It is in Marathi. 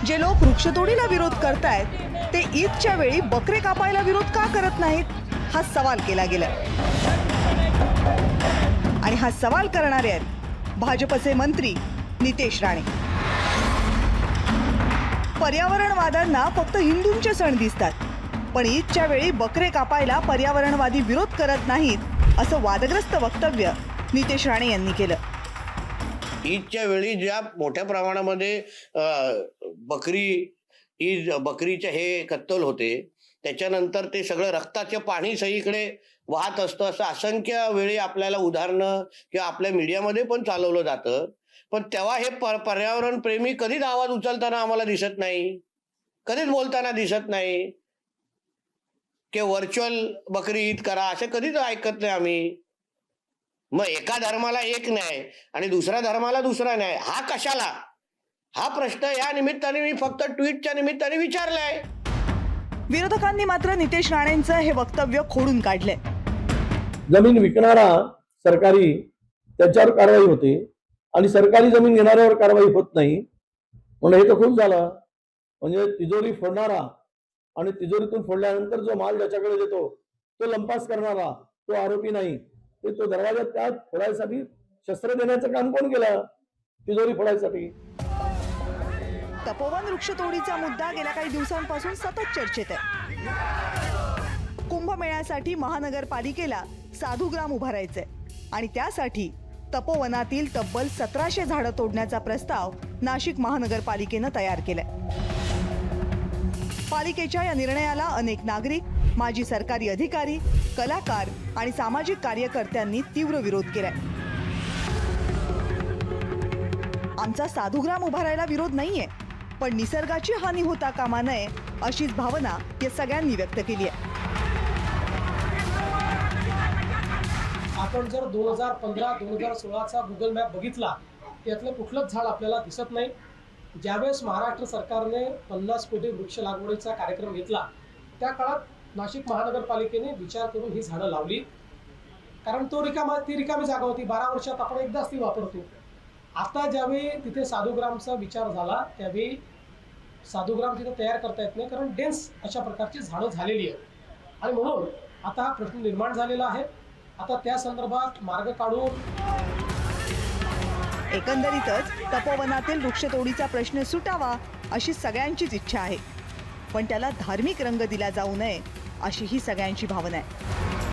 जे लोक वृक्षतोडीला विरोध करतायत ते ईदच्या वेळी बकरे कापायला विरोध का करत नाहीत हा सवाल केला गेला। आणि हा सवाल करणारे आहेत भाजपचे मंत्री नितेश राणे। पर्यावरणवाद्यांना फक्त हिंदूंचे सण दिसतात, पण ईदच्या वेळी बकरे कापायला पर्यावरणवादी विरोध करत नाहीत असं वादग्रस्त वक्तव्य नितेश राणे यांनी केलं। ईदच्या वेळी ज्या मोठ्या प्रमाणामध्ये बकरीचे हे कत्तल होते, त्याच्यानंतर ते सगळं रक्ताचे पाणी सगळीकडे वाहत असतं असं असंख्य वेळी आपल्याला उदाहरणं किंवा आपल्या मीडियामध्ये पण चालवलं जातं। पण तेव्हा हे पर्यावरण प्रेमी कधीच आवाज उचलताना आम्हाला दिसत नाही, कधीच बोलताना दिसत नाही की व्हर्च्युअल बकरी ईद करा, असं कधीच ऐकत नाही आम्ही। मग एका धर्माला एक न्याय आणि दुसऱ्या धर्माला दुसरा न्याय, हा कशाला? हा प्रश्न या निमित्ताने मी फक्त ट्विटच्या निमित्ताने विचारलाय। विरोधकांनी मात्र नितेश राणेंचं हे वक्तव्य खोडून काढले। जमीन विकणारा सरकारी त्याच्यावर कारवाई होते आणि सरकारी जमीन घेणाऱ्यावर कारवाई होत नाही, म्हणजे हे तर खूप झालं। म्हणजे तिजोरी फोडणारा आणि तिजोरीतून फोडल्यानंतर जो माल ज्याच्याकडे देतो तो लंपास करणारा तो आरोपी नाही, ते तो दरवाजा त्यात फोडायसाठी शस्त्र देण्याचं काम कोण केलं? तिजोरी फोडायसाठी। तपोवन वृक्षतोडीचा मुद्दा गेल्या काही दिवसांपासून सतत चर्चेत आहे। कुंभमेळ्यासाठी महानगरपालिकेला साधुग्राम उभारायचे आणि त्यासाठी तपोवनातील तब्बल 1700 झाडं तोडण्याचा प्रस्ताव नाशिक महानगरपालिकेनं तयार केलाय। पालिकेच्या या निर्णयाला अनेक नागरिक, माजी सरकारी अधिकारी, कलाकार आणि सामाजिक कार्यकर्त्यांनी तीव्र विरोध केलाय। आमचा साधुग्राम उभारायला विरोध नाहीये, पण निसर्गाची हानी होता कामा नये अशीच भावना या सगळ्यांनी व्यक्त केली आहे। आपण जर 2015-2016चा गुगल मॅप बघितला, त्यातलं कुठलंच झाड आपल्याला दिसत नाही। ज्यावेळेस महाराष्ट्र सरकारने 50 कोटी वृक्ष लागवडीचा कार्यक्रम घेतला, त्या काळात नाशिक महानगरपालिकेने विचार करून ही झाडं लावली, कारण ती रिकामी जागा होती। 12 वर्षात आपण एकदाच ती वापरतो। आता ज्यावेळी तिथे साधुग्रामचा विचार झाला, त्यावेळी साधुग्राम तिथे तयार करता येत नाही, कारण डेन्स अशा प्रकारची झाडं झालेली आहेत आणि म्हणून आता हा प्रश्न निर्माण झालेला आहे। आता त्या संदर्भात मार्ग काढून एकंदरीतच तपोवनातील वृक्षतोडीचा प्रश्न सुटावा अशी सगळ्यांचीच इच्छा आहे, पण त्याला धार्मिक रंग दिला जाऊ नये अशी ही सगळ्यांची भावना आहे।